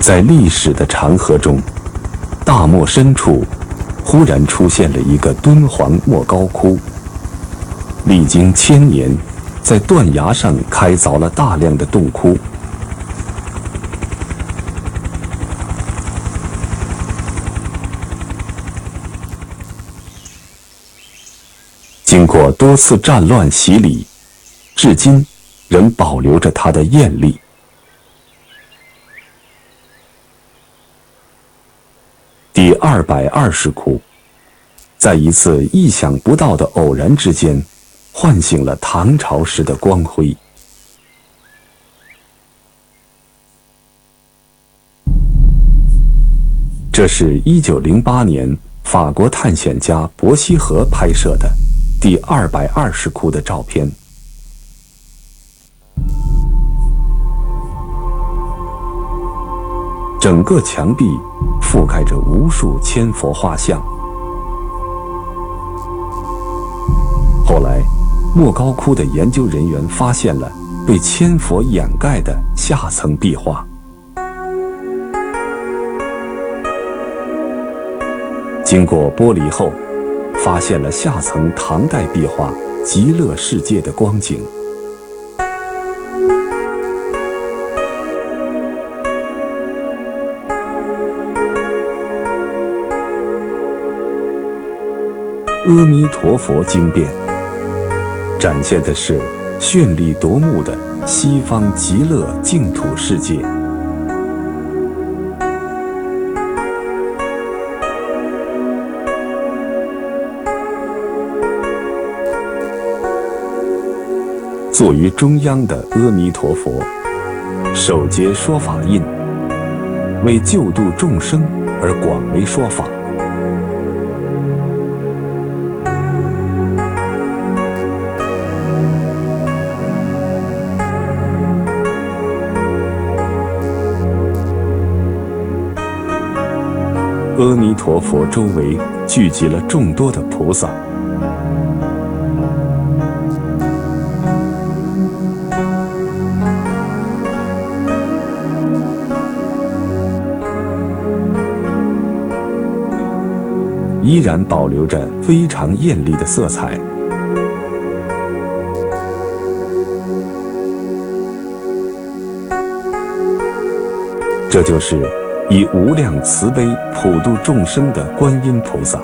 在历史的长河中，大漠深处忽然出现了一个敦煌莫高窟，历经1000年，在断崖上开凿了大量的洞窟。经过多次战乱洗礼，至今仍保留着它的艳丽。第220窟，在一次意想不到的偶然之间，唤醒了唐朝时的光辉。这是1908年法国探险家伯希和拍摄的第220窟的照片。整个墙壁覆盖着无数千佛画像。后来，莫高窟的研究人员发现了被千佛掩盖的下层壁画。经过剥离后，发现了下层唐代壁画《极乐世界》的光景。阿弥陀佛经变展现的是绚丽夺目的西方极乐净土世界。坐于中央的阿弥陀佛，手结说法印，为救度众生而广为说法。阿弥陀佛周围聚集了众多的菩萨，依然保留着非常艳丽的色彩。这就是以无量慈悲普度众生的观音菩萨。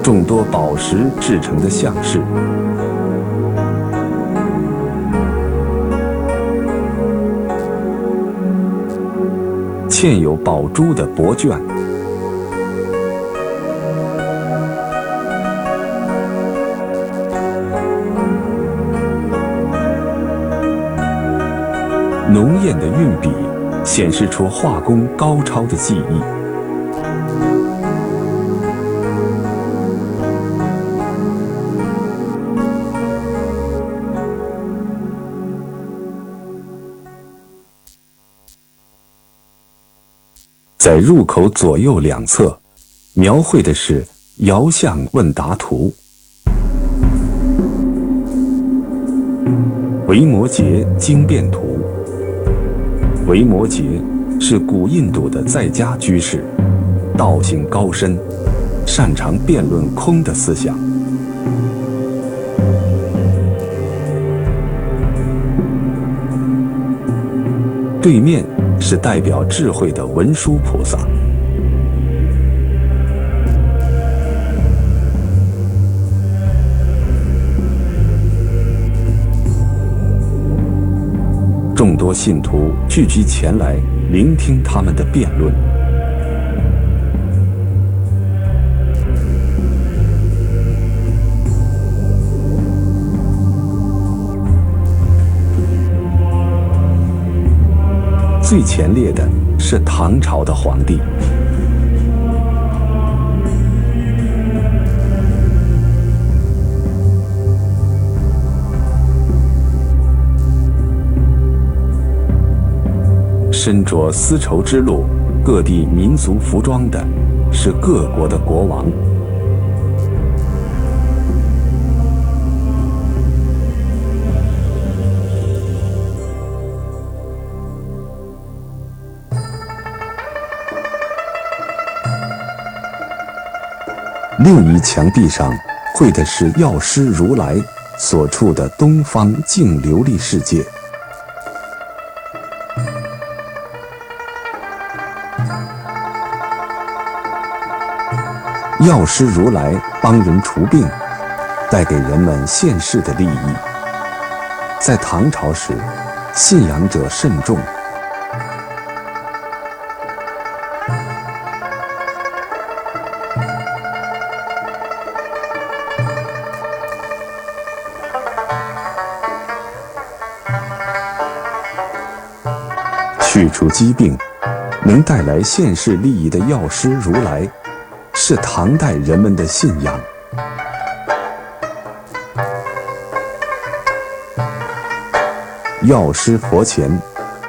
众多宝石制成的像饰，嵌有宝珠的帛卷，浓艳的运笔显示出画工高超的技艺。在入口左右两侧，描绘的是遥相问答图。维摩诘经变图。维摩诘是古印度的在家居士，道行高深，擅长辩论空的思想。对面是代表智慧的文殊菩萨。众多信徒聚集前来聆听他们的辩论。最前列的是唐朝的皇帝。身着丝绸之路、各地民族服装的是各国的国王。另一墙壁上绘的是药师如来所处的东方净琉璃世界。药师如来帮人除病，带给人们现世的利益。在唐朝时，信仰者甚众。去除疾病，能带来现世利益的药师如来，是唐代人们的信仰。药师佛前，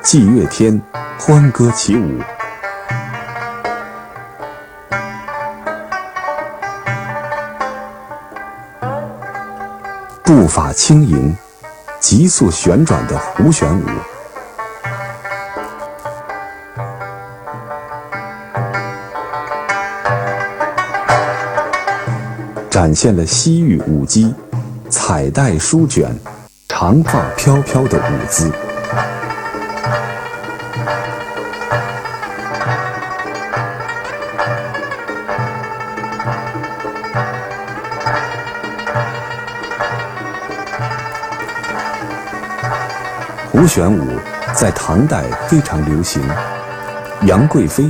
祭月天，欢歌起舞。步法轻盈，急速旋转的胡旋舞，展现了西域舞姬彩带舒卷、长发飘飘的舞姿。胡旋舞在唐代非常流行，杨贵妃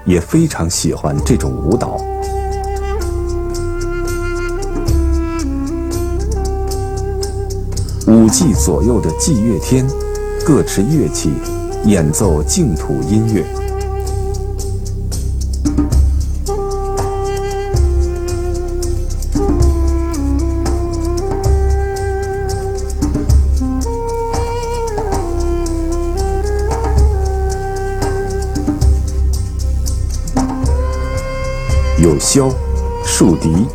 也非常喜欢这种舞蹈。五季左右的祭月天，各持乐器，演奏净土音乐。有箫、竖笛、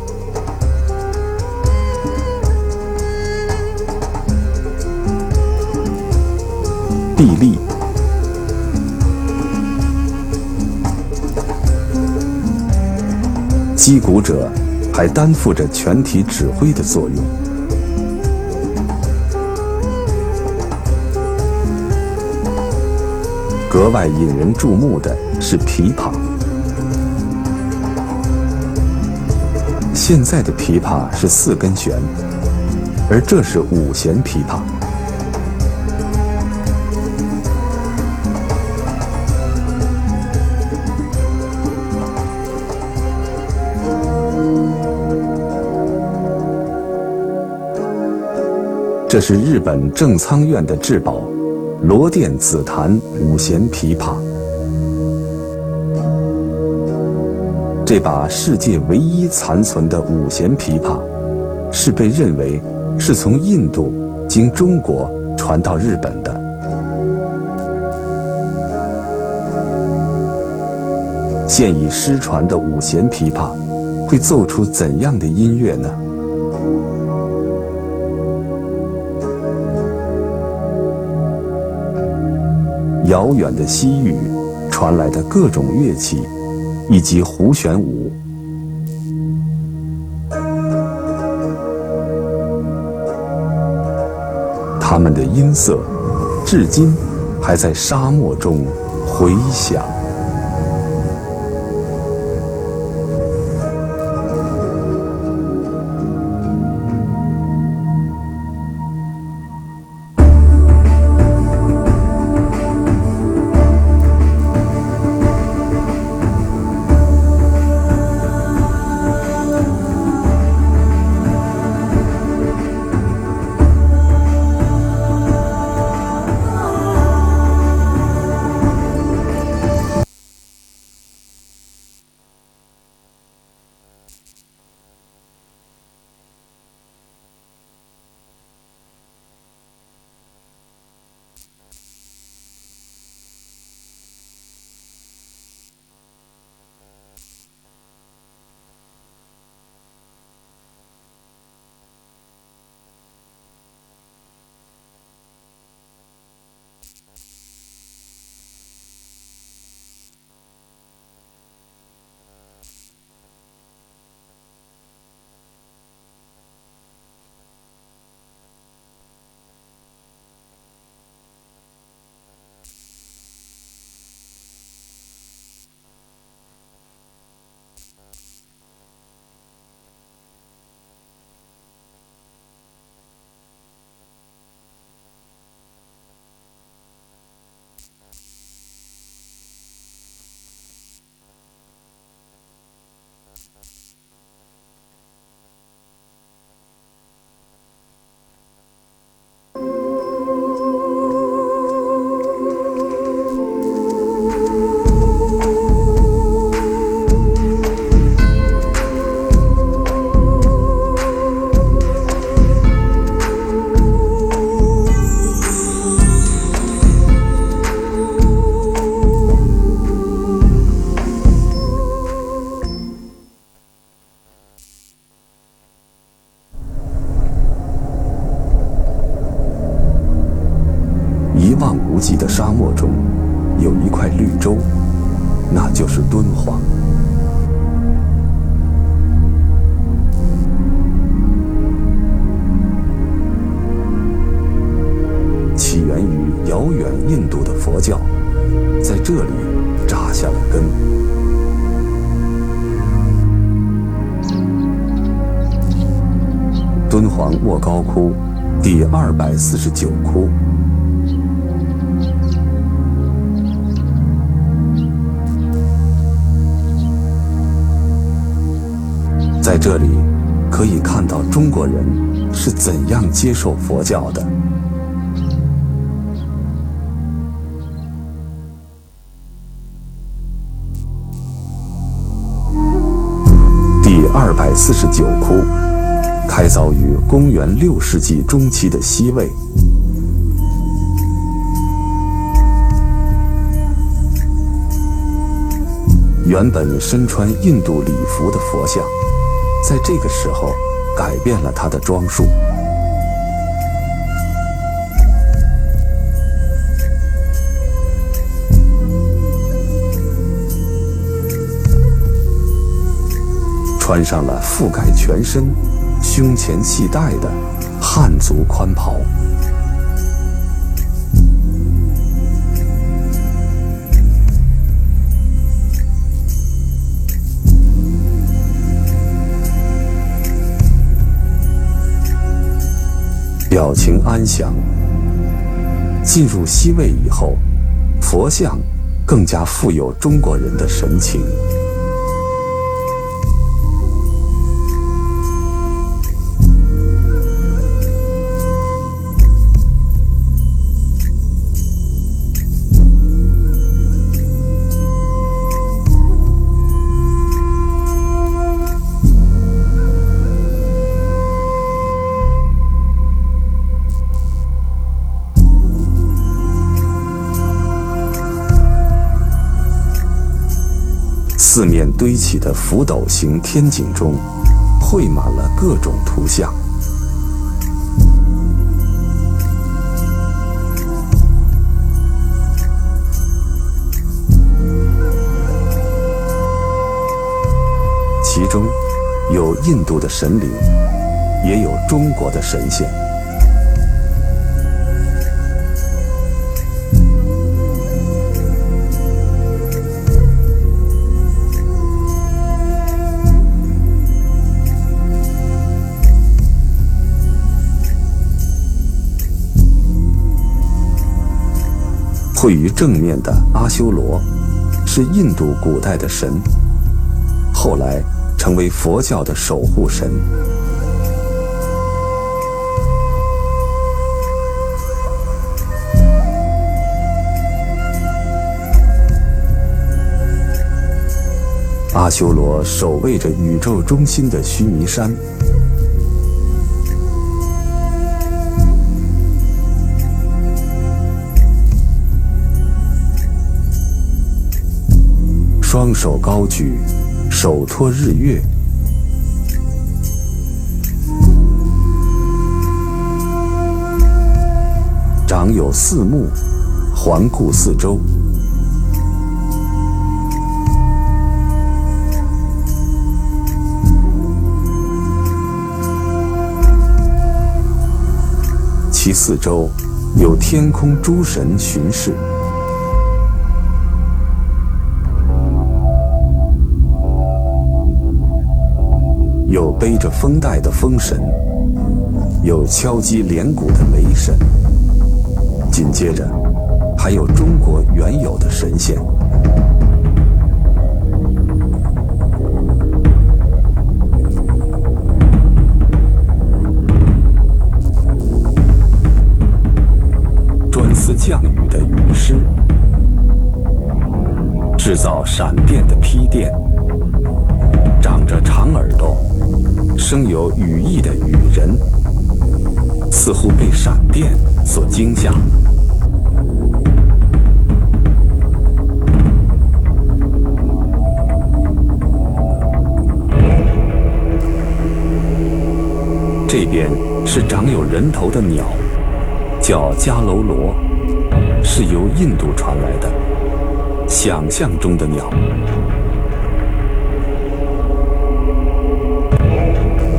臂力、击鼓者还担负着全体指挥的作用。格外引人注目的是琵琶。现在的琵琶是4根弦，而这是5弦琵琶。这是日本正仓院的至宝罗甸紫檀5弦琵琶。这把世界唯一残存的5弦琵琶，是被认为是从印度经中国传到日本的。现已失传的5弦琵琶，会奏出怎样的音乐呢？遥远的西域传来的各种乐器，以及胡旋舞，它们的音色至今还在沙漠中回响。寂的沙漠中，有一块绿洲，那就是敦煌。起源于遥远印度的佛教，在这里扎下了根。敦煌莫高窟第249窟。在这里可以看到中国人是怎样接受佛教的。第249窟开凿于公元6世纪中期的西魏。原本身穿印度礼服的佛像，在这个时候改变了他的装束。穿上了覆盖全身、胸前系带的汉族宽袍。表情安详。进入西魏以后，佛像更加富有中国人的神情。四面堆起的浮斗形天井中，绘满了各种图像。其中有印度的神灵，也有中国的神仙。绘于正面的阿修罗是印度古代的神，后来成为佛教的守护神。阿修罗守卫着宇宙中心的须弥山。双手高举，手托日月。掌有4目，环顾四周。其四周有天空诸神巡视。有背着风带的风神，有敲击连鼓的雷神，紧接着还有中国原有的神仙。专司降雨的雨师，制造闪电的劈电，长着长耳朵生有羽翼的羽人，似乎被闪电所惊吓。这边是长有人头的鸟，叫迦楼罗。是由印度传来的，想象中的鸟。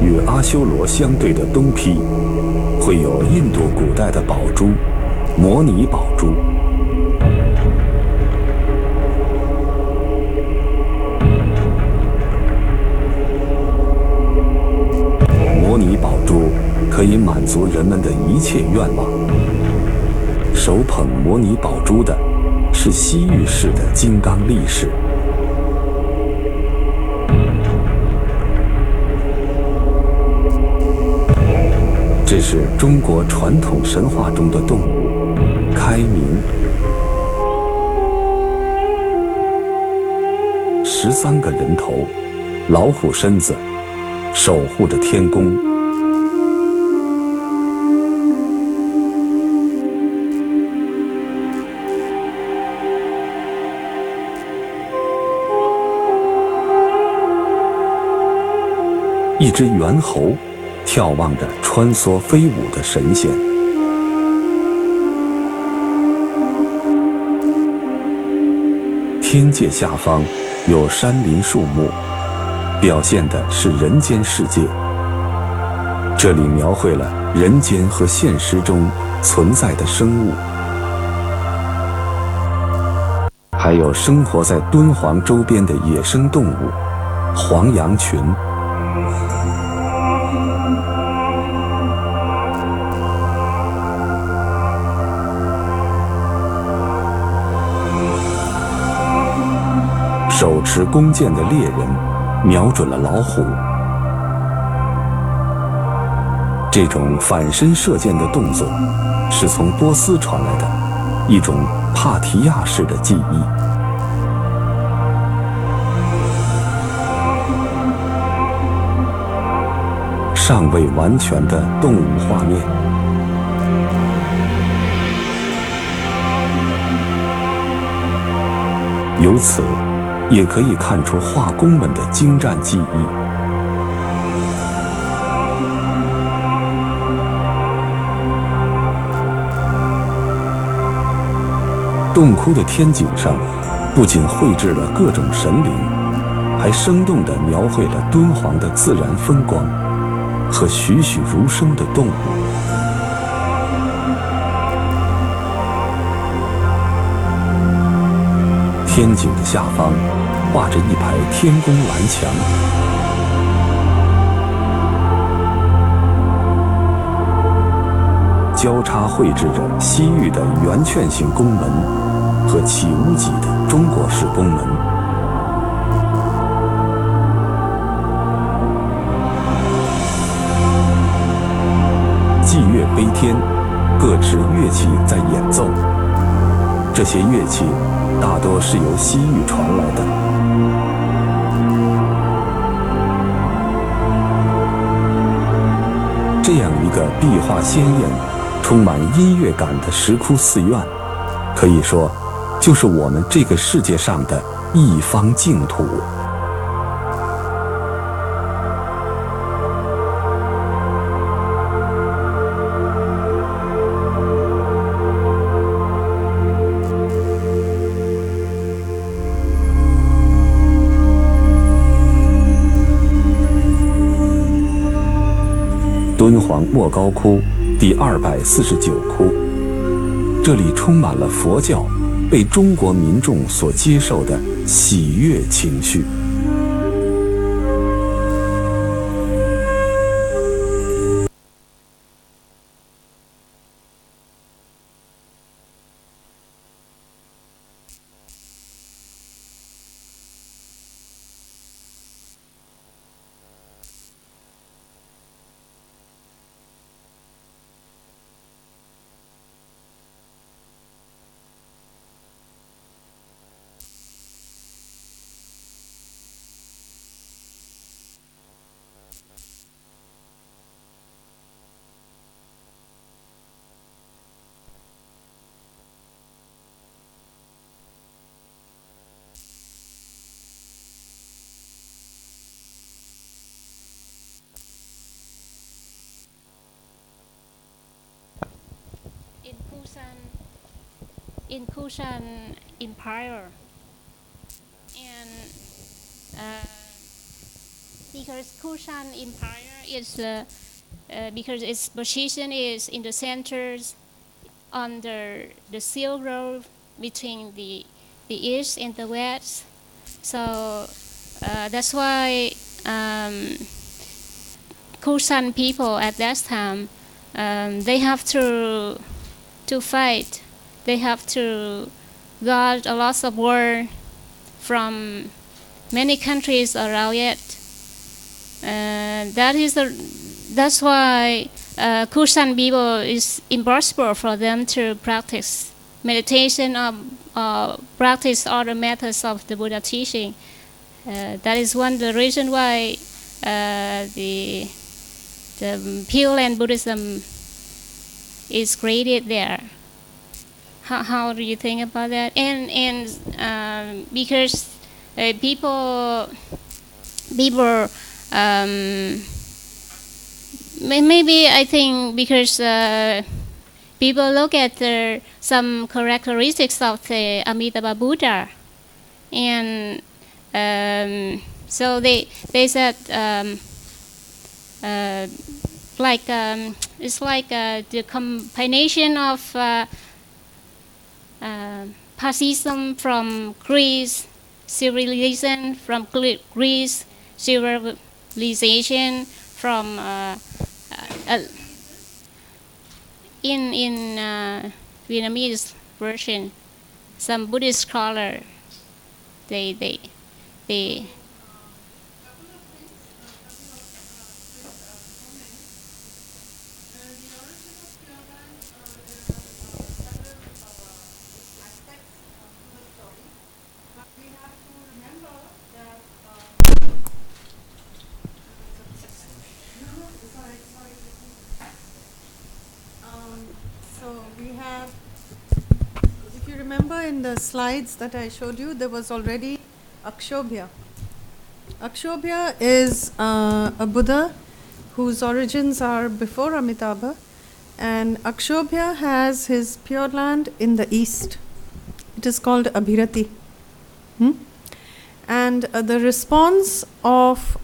与阿修罗相对的东毗，会有印度古代的宝珠——摩尼宝珠。摩尼宝珠可以满足人们的一切愿望。手捧摩尼宝珠的是西域式的金刚力士。这是中国传统神话中的动物——开明。13个人头，老虎身子，守护着天宫。一只猿猴眺望着穿梭飞舞的神仙。天界下方有山林树木，表现的是人间世界。这里描绘了人间和现实中存在的生物，还有生活在敦煌周边的野生动物——黄羊群。手持弓箭的猎人瞄准了老虎。这种反身射箭的动作是从波斯传来的一种帕提亚式的技艺。尚未完全的动物画面。由此也可以看出画工们的精湛技艺。洞窟的天井上不仅绘制了各种神灵，还生动地描绘了敦煌的自然风光和栩栩如生的动物。天井的下方画着一排天宫蓝墙，交叉绘制着西域的圆券形宫门和起屋脊的中国式宫门。祭乐悲天，各持乐器在演奏。这些乐器大多是由西域传来的。这样一个壁画鲜艳、充满音乐感的石窟寺院，可以说就是我们这个世界上的一方净土。敦煌莫高窟第249窟，这里充满了佛教被中国民众所接受的喜悦情绪。In Busan, in Kushan Empire, and because Kushan Empire is because its position is in the centers under the Silk Road between the east and the west. So that's why Kushan people at that time they have to fight. They have to got a lot of war from many countries around it. That's why Kushan people is impossible for them to practice meditation or practice other methods of the Buddha teaching. That is one the reason why the Pure Land Buddhism is created there. How do you think about that? And because people maybe I think because people look at some characteristics of the Amitabha Buddha, and so they said it's like the combination of Fascism from Greece, civilization from Greece, civilization from in Vietnamese version, some Buddhist scholar they So we have, if you remember in the slides that I showed you, there was already Akshobhya. Akshobhya is a Buddha whose origins are before Amitabha, and Akshobhya has his Pure Land in the east. It is called Abhirati. And the response of,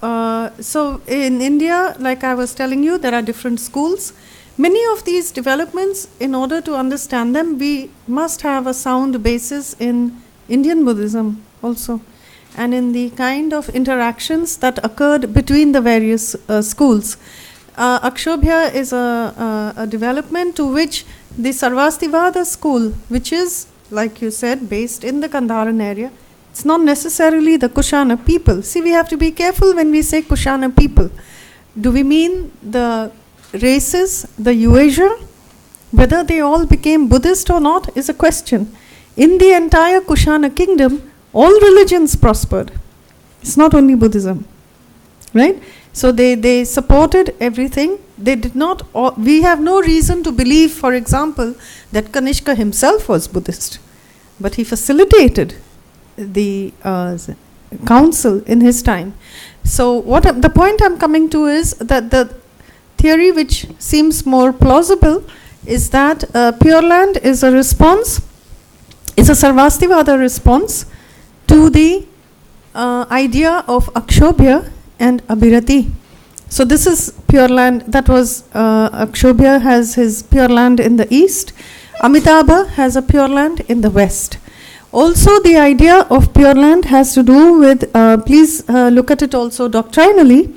so in India, like I was telling you, there are different schools. Many of these developments, in order to understand them, we must have a sound basis in Indian Buddhism also, and in the kind of interactions that occurred between the various schools. Akshobhya is a development to which the Sarvastivada school, which is, like you said, based in the Kandharan area, it's not necessarily the Kushana people. See, we have to be careful when we say Kushana people. Do we mean the races, the Eurasia? Whether they all became Buddhist or not is a question. In the entire Kushana kingdom, all religions prospered. It's not only Buddhism, right? So they supported everything. They did not. We have no reason to believe, for example, that Kanishka himself was Buddhist, but he facilitated the council in his time. So the point I'm coming to is that the theory which seems more plausible is that Pure Land is a response, is a Sarvastivada response to the idea of Akshobhya and Abhirati. So this is Pure Land. That was Akshobhya has his Pure Land in the east. Amitabha has a Pure Land in the west. Also, the idea of Pure Land has to do with, please look at it also doctrinally.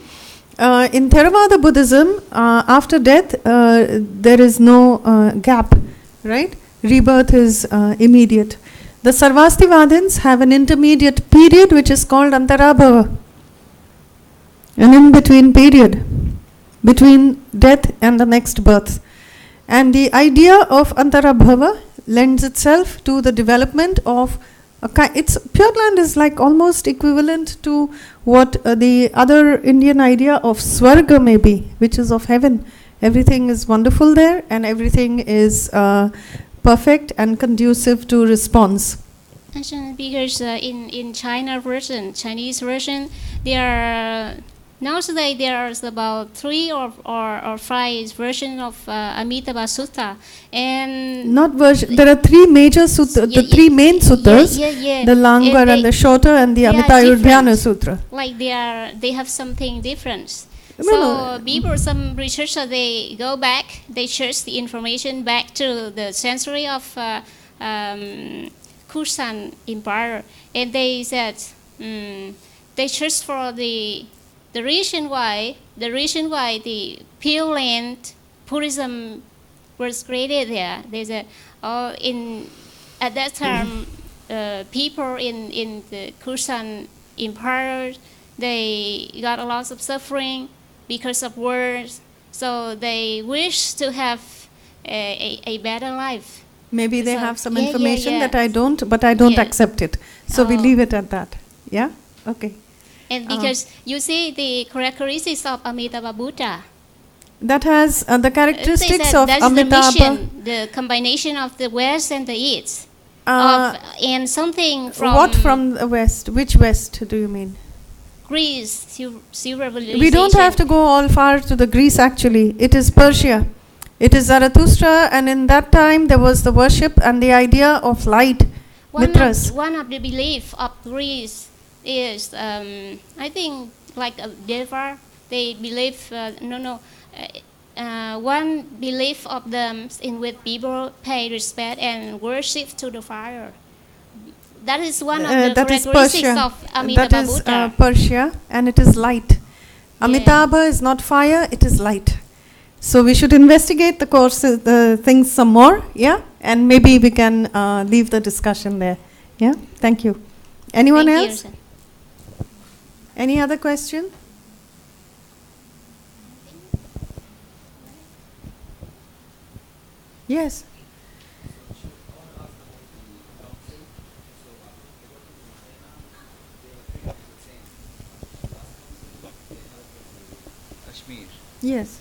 In Theravada Buddhism, after death, there is no gap, right? Rebirth is immediate. The Sarvastivadins have an intermediate period which is called Antarabhava, an in-between period between death and the next birth. And the idea of Antarabhava lends itself to the development of it's Pure Land is like almost equivalent to what the other Indian idea of Swarga may be, which is of heaven. Everything is wonderful there, and everything is perfect and conducive to response. Because in Chinese version, there are Nowadays there's about 3 or 5 versions of Amitabha Sutta, and not version. There are 3 major sutras, the 3 main sutras, the longer and the shorter, and the Amitabha Sutra. Like they have something different. So people, some researchers, they go back, they search the information back to the century of Kushan Empire, and they said they searched for the reason why the Pure Land Buddhism was created there. They said, at that time, people in the Kushan Empire, they got a lot of suffering because of wars, so they wish to have a better life. Maybe they have some information that I don't, but I don't accept it. So we leave it at that. Yeah? Okay. And because you see the characteristics of Amitabha Buddha. That has the characteristics of that's Amitabha. The mission, the combination of the West and the East. And something from... What from the West? Which West do you mean? Greece, civilization. We don't have to go all far to the Greece actually. It is Persia. It is Zarathustra, and in that time there was the worship and the idea of light. Mithras. One of the belief of Greece is, I think, like a Deva. They believe, one belief of them in which people pay respect and worship to the fire. That is one of the characteristics of Amitabha Buddha. That is Persia, and it is light. Amitabha is not fire, it is light. So we should investigate the things some more, yeah? And maybe we can leave the discussion there. Yeah? Thank you. Anyone else? Any other question? Yes. Yes.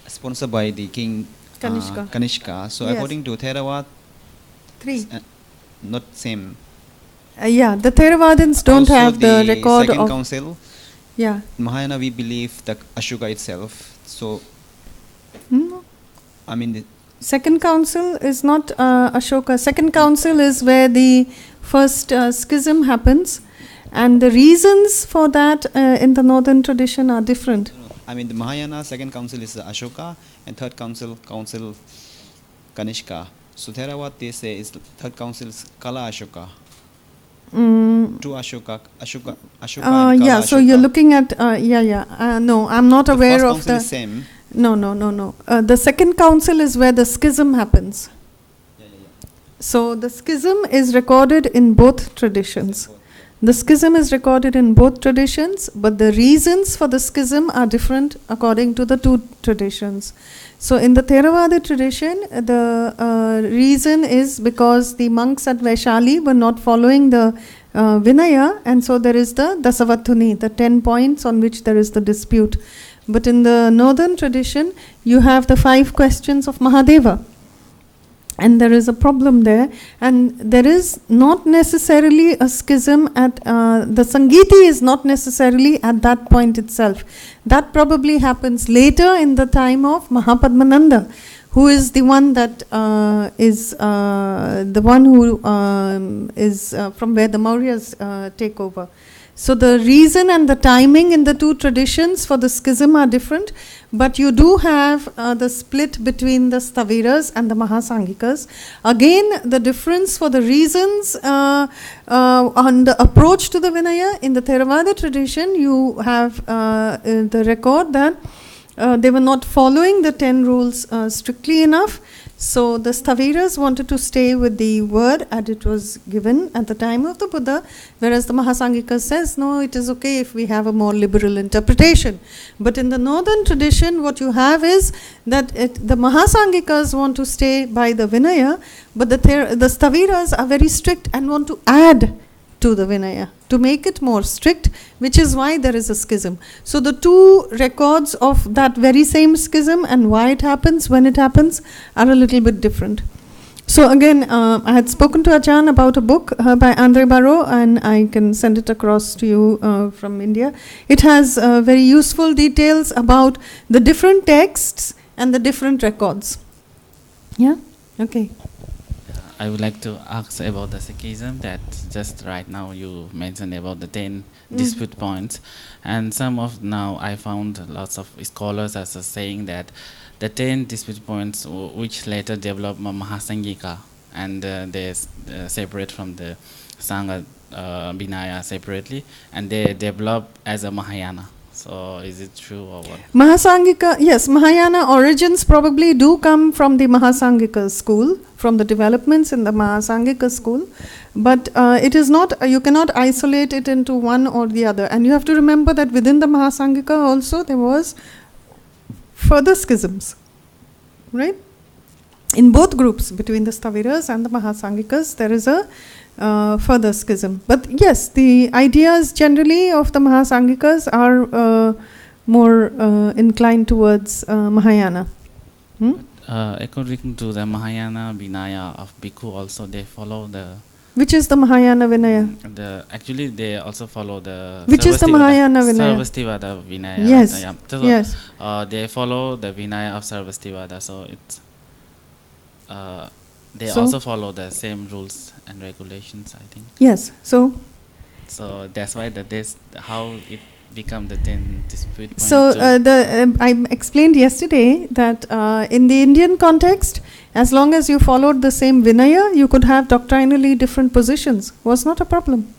Sponsored by the king Kanishka. So according to Theravada, 3. Not same. The Theravadins don't also have the record second of... council. Yeah. Mahayana, we believe the Ashoka itself. So, I mean... Second council is not Ashoka. Second council is where the first schism happens. And the reasons for that in the northern tradition are different. I mean, the Mahayana second council is Ashoka, and third council Kanishka. So Theravada, they say is the third council is Kala Ashoka. Two Ashoka and Kala so Ashoka. you're looking at no, I'm not aware of the. First council is same. No. The second council is where the schism happens. So the schism is recorded in both traditions. The schism is recorded in both traditions, but the reasons for the schism are different according to the 2 traditions. So in the Theravada tradition, the reason is because the monks at Vaishali were not following the Vinaya, and so there is the Dasavatthuni, the 10 points on which there is the dispute. But in the northern tradition, you have the 5 questions of Mahadeva. And there is a problem there, and there is not necessarily a schism at the Sangiti is not necessarily at that point itself. That probably happens later in the time of Mahapadmananda, who is the one that is the one who is from where the Mauryas take over. So the reason and the timing in the 2 traditions for the schism are different, but you do have the split between the Staviras and the Mahasangikas. Again, the difference for the reasons on the approach to the Vinaya, in the Theravada tradition, you have the record that they were not following the 10 rules strictly enough. So the Staviras wanted to stay with the word as it was given at the time of the Buddha, whereas the Mahasangika says, no, it is okay if we have a more liberal interpretation. But in the northern tradition, what you have is that the Mahasangikas want to stay by the Vinaya, but the Staviras are very strict and want to add to the Vinaya, to make it more strict, which is why there is a schism. So the 2 records of that very same schism and why it happens, when it happens, are a little bit different. So again, I had spoken to Ajahn about a book by Andre Barreau, and I can send it across to you from India. It has very useful details about the different texts and the different records. Yeah? Okay. I would like to ask about the Sikhism, that just right now you mentioned about the 10 dispute points, and some of now I found lots of scholars as saying that the 10 dispute points which later developed Mahasangika, and they separate from the Sangha Vinaya separately, and they develop as a Mahayana. So is it true or what? Mahasangika, yes, Mahayana origins probably do come from the Mahasangika school, from the developments in the Mahasangika school, but it is not, you cannot isolate it into one or the other. And you have to remember that within the Mahasangika also there was further schisms, right? In both groups, between the Staviras and the Mahasangikas, there is a further schism. But yes, the ideas generally of the Mahasangikas are more inclined towards Mahayana. According to the Mahayana Vinaya of Bhikkhu also, they follow the... Which is the Mahayana Vinaya? Actually, they also follow the... Which is the Mahayana Vinaya? Sarvastivada Vinaya. Yes, Right? So, yes. They follow the Vinaya of Sarvastivada, so it's... they So- also follow the same rules and regulations, I think. Yes, so That's why how it become the 10 dispute points. So I explained yesterday that in the Indian context, as long as you followed the same Vinaya, you could have doctrinally different positions. Was not a problem.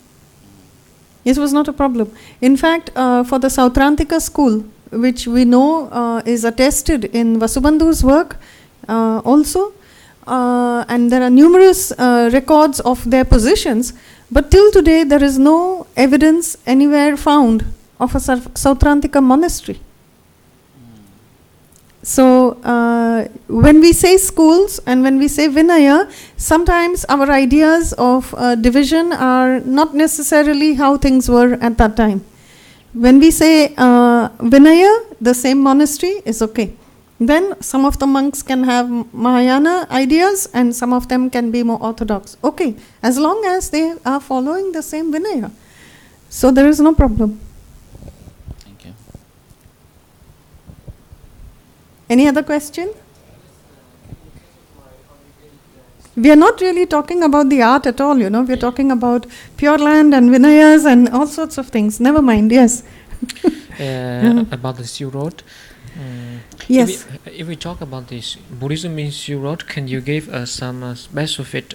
It was not a problem. In fact, for the Sautrantika school, which we know is attested in Vasubandhu's work also, and there are numerous records of their positions, but till today there is no evidence anywhere found of a Sautrantika monastery. So when we say schools and when we say Vinaya, sometimes our ideas of division are not necessarily how things were at that time. When we say Vinaya, the same monastery is okay. Then some of the monks can have Mahayana ideas and some of them can be more orthodox. Okay, as long as they are following the same Vinaya. So there is no problem. Thank you. Any other question? We are not really talking about the art at all, you know. We are talking about Pure Land and Vinayas and all sorts of things. Never mind, yes. About the Silk Road. Yes. If we talk about this Buddhism in Silk Road, can you give us some specific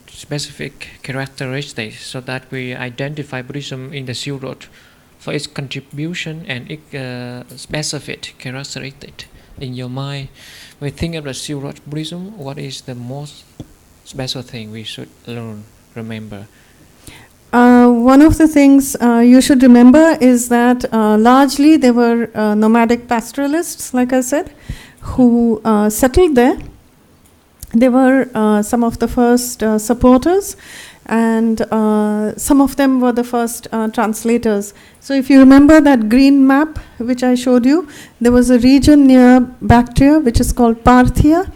specific characteristics so that we identify Buddhism in the Silk Road for its contribution and its specific characteristic in your mind? When we think of the Silk Road Buddhism, what is the most special thing we should learn, remember? One of the things you should remember is that largely they were nomadic pastoralists, like I said, who settled there. They were some of the first supporters, and some of them were the first translators. So if you remember that green map which I showed you, there was a region near Bactria which is called Parthia.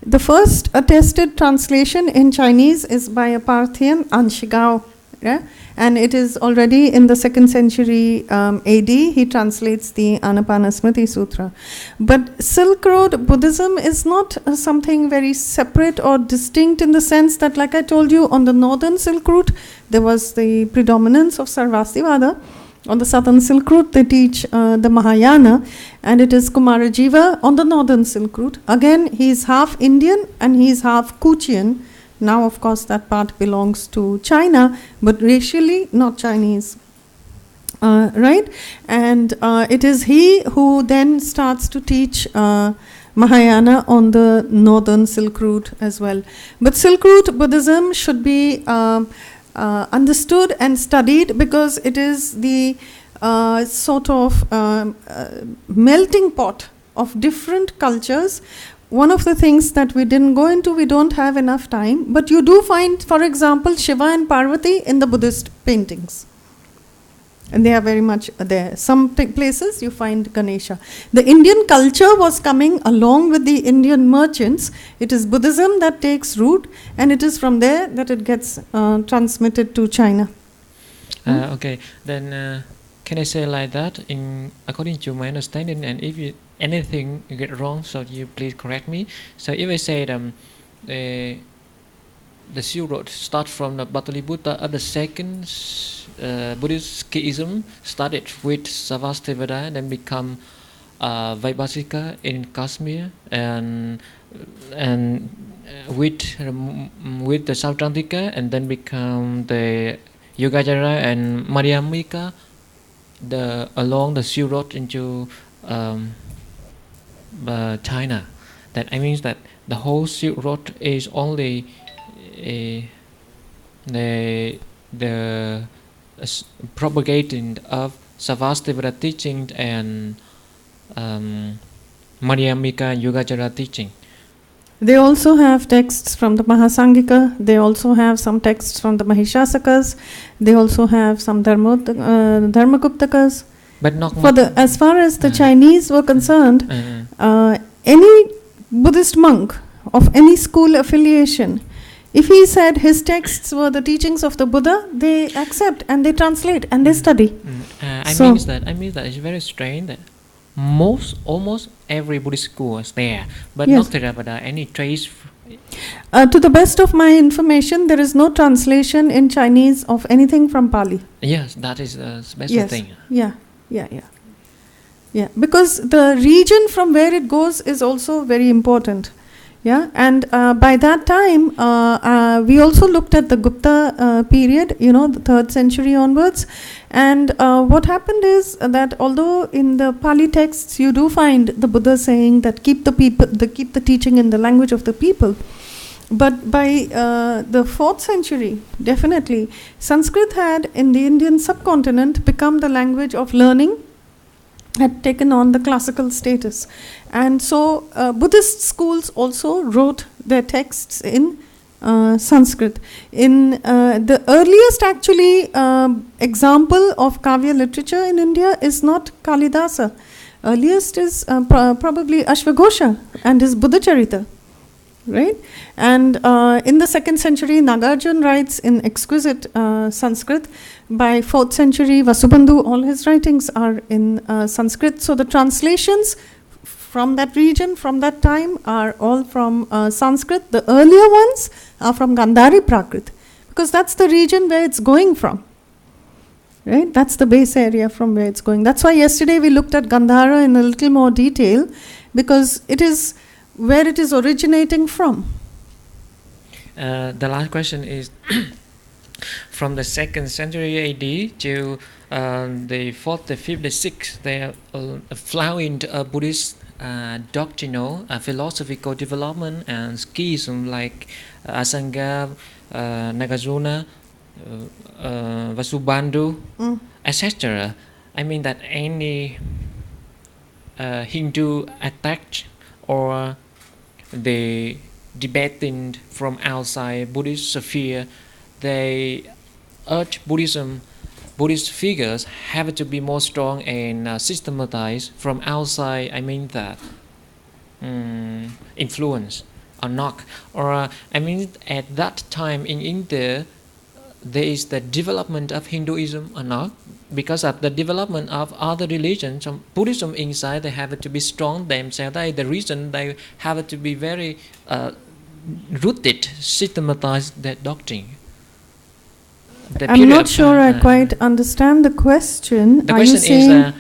The first attested translation in Chinese is by a Parthian, Anshigao. Yeah? And it is already in the 2nd century AD, he translates the Anapanasmriti Sutra. But Silk Road Buddhism is not something very separate or distinct in the sense that, like I told you, on the northern Silk Route, there was the predominance of Sarvastivada. On the southern Silk Route, they teach the Mahayana, and it is Kumarajiva on the northern Silk Route. Again, he is half Indian and he is half Kuchian. Now, of course, that part belongs to China, but racially not Chinese, right? And it is he who then starts to teach Mahayana on the northern Silk Route as well. But Silk Route Buddhism should be understood and studied because it is the sort of melting pot of different cultures. One of the things that we didn't go into, we don't have enough time, but you do find, for example, Shiva and Parvati in the Buddhist paintings. and they are very much there. Some places you find Ganesha. The Indian culture was coming along with the Indian merchants. It is Buddhism that takes root, and it is from there that it gets transmitted to China. Okay, then can I say like that? According to my understanding, and if anything you get wrong, so you please correct me. So if I say the Silk Road start from the Pataliputra of the second Buddhist Kizil started with Sarvastivada, then become Vaibhasika in Kashmir, and with the Sautrantika, and then become the Yogacara and Madhyamika along the Silk Road into China. That I mean that the whole Silk Road is only the propagating of Sarvastivada teaching and Madhyamika and Yogacara teaching. They also have texts from the Mahasangika. They also have some texts from the Mahishasakas. They also have some Dharmakuptakas. But not as far as the Chinese were concerned, any Buddhist monk of any school affiliation, if he said his texts were the teachings of the Buddha, they accept and they translate and they study. I mean that it's very strange that almost every Buddhist school is there, but yes. not Theravada, any trace. To the best of my information, there is no translation in Chinese of anything from Pali. Yes, that is a special thing. Yeah. Because the region from where it goes is also very important. Yeah, and by that time, we also looked at the Gupta period, the 3rd century onwards. And what happened is that although in the Pali texts you do find the Buddha saying that keep the teaching in the language of the people, but by the 4th century, definitely, Sanskrit had in the Indian subcontinent become the language of learning, had taken on the classical status. And so Buddhist schools also wrote their texts in Sanskrit. In the earliest actually example of Kavya literature in India is not Kalidasa. Earliest is probably Ashvaghosha and his Buddha Charita. Right? And in the 2nd century, Nagarjuna writes in exquisite Sanskrit. By 4th century, Vasubandhu, all his writings are in Sanskrit. So the translations from that region, from that time, are all from Sanskrit. The earlier ones are from Gandhari Prakrit, because that's the region where it's going from. Right? That's the base area from where it's going. That's why yesterday we looked at Gandhara in a little more detail, because it is where it is originating from. The last question is from the 2nd century AD to the 4th, the 5th, the 6th, there flowering Buddhist doctrinal, philosophical development and schism like Asanga, Nagarjuna, Vasubandhu, etc. I mean that any Hindu attack or the debating from outside Buddhist sphere, they urge Buddhist figures have to be more strong and systematized from outside. I mean that influence or not, or I mean at that time in India there is the development of Hinduism or not. Because of the development of other religions, Buddhism inside, they have to be strong themselves. The reason they have to be very rooted, systematized that doctrine. I'm not sure I quite understand the question. The question is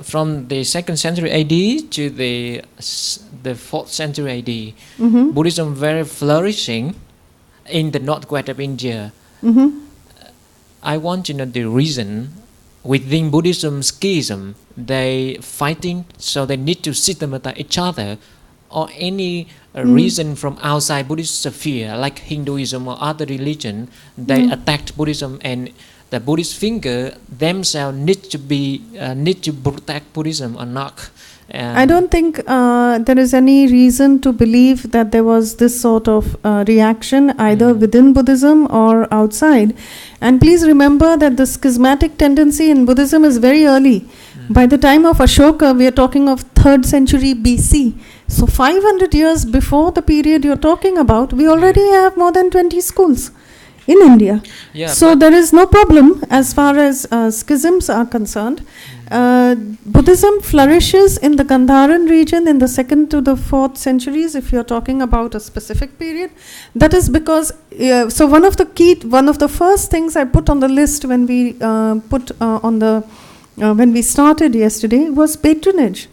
from the 2nd century AD to the 4th century AD, Buddhism very flourishing in the northwest of India. I want to know the reason. Within Buddhism schism, they fighting, so they need to systematize each other, or any reason from outside Buddhist sphere, like Hinduism or other religion, they attacked Buddhism, and the Buddhist figure themselves need to protect Buddhism or not. I don't think there is any reason to believe that there was this sort of reaction either within Buddhism or outside. And please remember that the schismatic tendency in Buddhism is very early. By the time of Ashoka, we are talking of 3rd century BC. So 500 years before the period you're talking about, we already have more than 20 schools in India. Yeah, so there is no problem as far as schisms are concerned. Buddhism flourishes in the Gandharan region in the 2nd to the 4th centuries, if you're talking about a specific period. That is because, so one of the first things I put on the list when we when we started yesterday was patronage.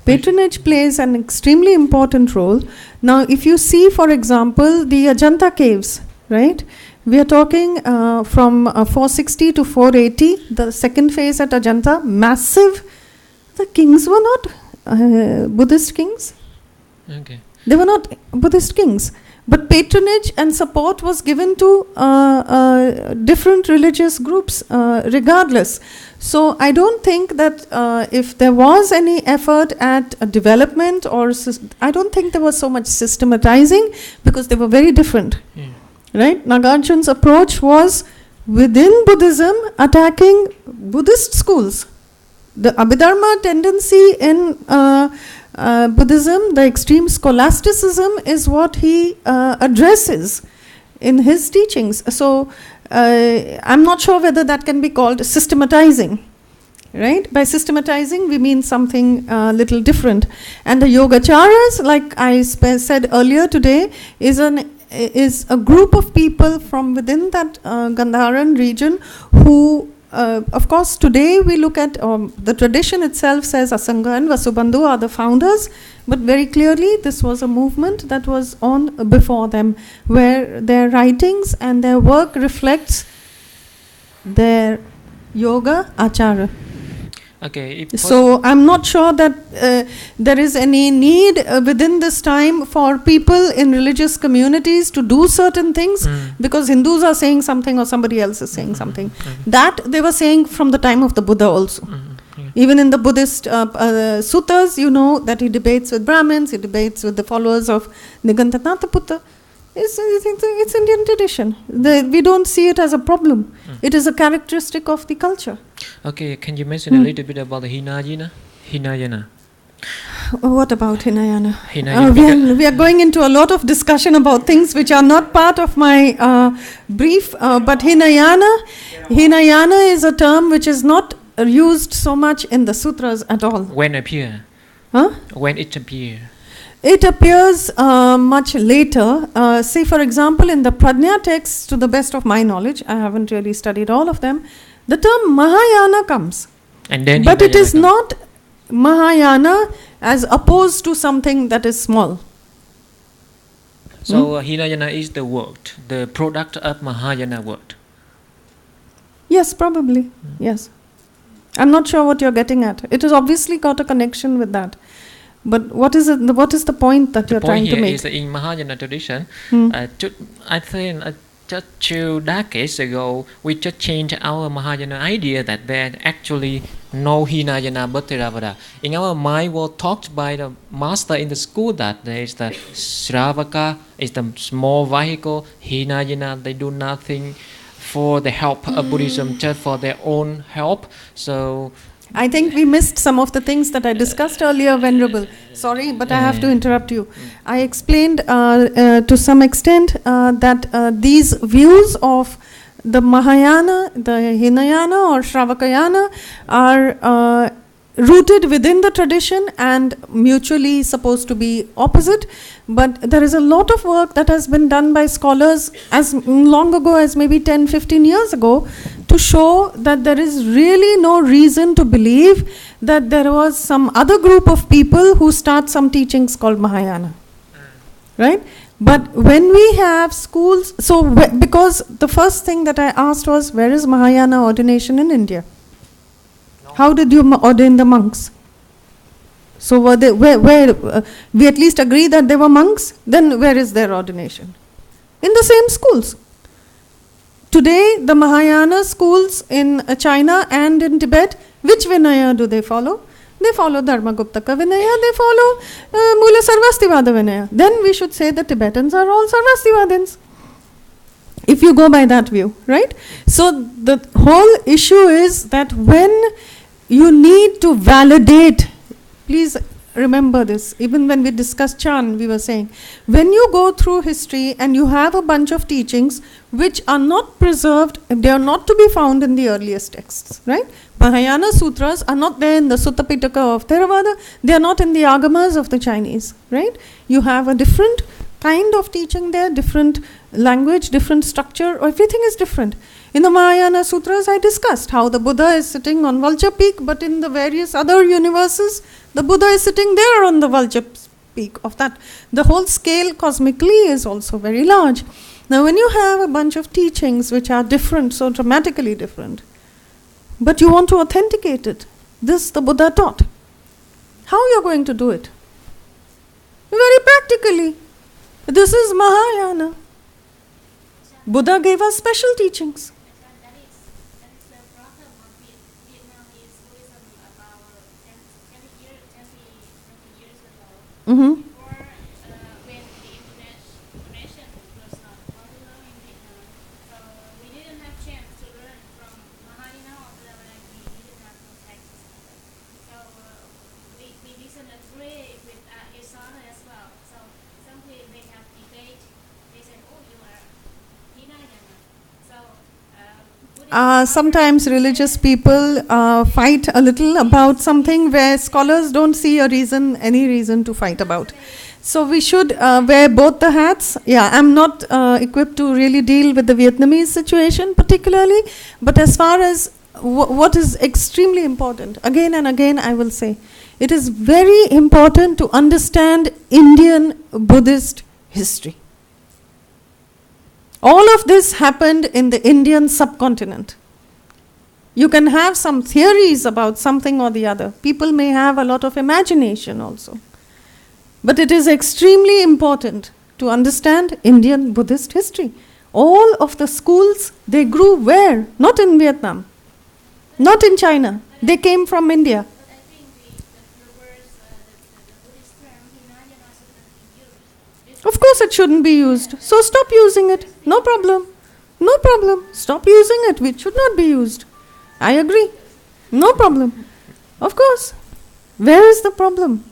Patronage plays an extremely important role. Now, if you see, for example, the Ajanta caves, right? We are talking from 460 to 480, the second phase at Ajanta, massive. The kings were not Buddhist kings. Okay. They were not Buddhist kings. But patronage and support was given to different religious groups regardless. So I don't think that if there was any effort at development I don't think there was so much systematizing because they were very different. Right? Nagarjuna's approach was within Buddhism attacking Buddhist schools. The Abhidharma tendency in Buddhism, the extreme scholasticism, is what he addresses in his teachings. So I'm not sure whether that can be called systematizing. Right? By systematizing, we mean something little different. And the Yogacharas, like I said earlier today, is a group of people from within that Gandharan region who, of course, today we look at the tradition itself says Asanga and Vasubandhu are the founders, but very clearly this was a movement that was on before them, where their writings and their work reflects their yoga achara. Okay. So I'm not sure that there is any need within this time for people in religious communities to do certain things because Hindus are saying something or somebody else is saying something. That they were saying from the time of the Buddha also. Even in the Buddhist suttas, you know that he debates with Brahmins, he debates with the followers of Nigantanataputta. It's Indian tradition. We don't see it as a problem. It is a characteristic of the culture. Okay, can you mention a little bit about the Hinayana? What about Hinayana? Hinayana We are going into a lot of discussion about things which are not part of my brief, but Hinayana is a term which is not used so much in the sutras at all. When appear? Huh? When it appear? It appears much later. Say, for example, in the Prajna texts, to the best of my knowledge, I haven't really studied all of them, the term Mahayana comes. And then but it is comes. not Mahayana as opposed to something that is small. So Hinayana is the word, the product of Mahayana word. Yes, probably. Yes. I'm not sure what you're getting at. It has obviously got a connection with that. But what is it? What is the point that you're trying to make? The point here is in Mahayana tradition, I think just 2 decades ago, we just changed our Mahayana idea that there actually no Hinayana but Theravada. In our mind, was taught by the master in the school that there is the Shravaka, is the small vehicle, Hinayana, they do nothing for the help of Buddhism, just for their own help. So I think we missed some of the things that I discussed earlier, Venerable. Sorry, but I have to interrupt you. I explained to some extent that these views of the Mahayana, the Hinayana or Shravakayana are rooted within the tradition and mutually supposed to be opposite. But there is a lot of work that has been done by scholars as long ago as maybe 10-15 years ago to show that there is really no reason to believe that there was some other group of people who start some teachings called Mahayana. Right? But when we have schools, because the first thing that I asked was, where is Mahayana ordination in India? How did you ordain the monks? So were they, where we at least agree that they were monks, then where is their ordination? In the same schools. Today, the Mahayana schools in China and in Tibet, which Vinaya do they follow? They follow Dharmaguptaka Vinaya, they follow Mula Sarvastivada Vinaya. Then we should say the Tibetans are all Sarvastivadins, if you go by that view, right? So the whole issue is that when you need to validate, please remember this, even when we discussed Chan, we were saying, when you go through history and you have a bunch of teachings which are not preserved, they are not to be found in the earliest texts, right? Mahayana Sutras are not there in the Sutta Pitaka of Theravada, they are not in the Agamas of the Chinese, right? You have a different kind of teaching there, different language, different structure, everything is different. In the Mahayana Sutras, I discussed how the Buddha is sitting on Vulture Peak, but in the various other universes, the Buddha is sitting there on the Vulture Peak of that. The whole scale cosmically is also very large. Now, when you have a bunch of teachings which are different, so dramatically different, but you want to authenticate it, this the Buddha taught. How you are going to do it? Very practically. This is Mahayana. Buddha gave us special teachings. That is the problem of Vietnamese Buddhism about 20 years ago. Mm-hmm. Before, when the Indonesian was not popular in Vietnam, so we didn't have chance to learn from Mahayana or whatever, like we didn't have no texts. So we didn't agree with each other as well. So simply they have debate. They said, oh, you are Hinayana. So Sometimes religious people fight a little about something where scholars don't see any reason to fight about. So we should wear both the hats. Yeah, I'm not equipped to really deal with the Vietnamese situation particularly, but as far as what is extremely important, again and again I will say, it is very important to understand Indian Buddhist history. All of this happened in the Indian subcontinent. You can have some theories about something or the other. People may have a lot of imagination also. But it is extremely important to understand Indian Buddhist history. All of the schools, they grew where? Not in Vietnam. Not in China. They came from India. But I think the words, the Buddhist term Hinayana shouldn't be used. Of course it shouldn't be used. So stop using it. No problem. No problem. Stop using it. It should not be used. I agree. No problem. Of course. Where is the problem?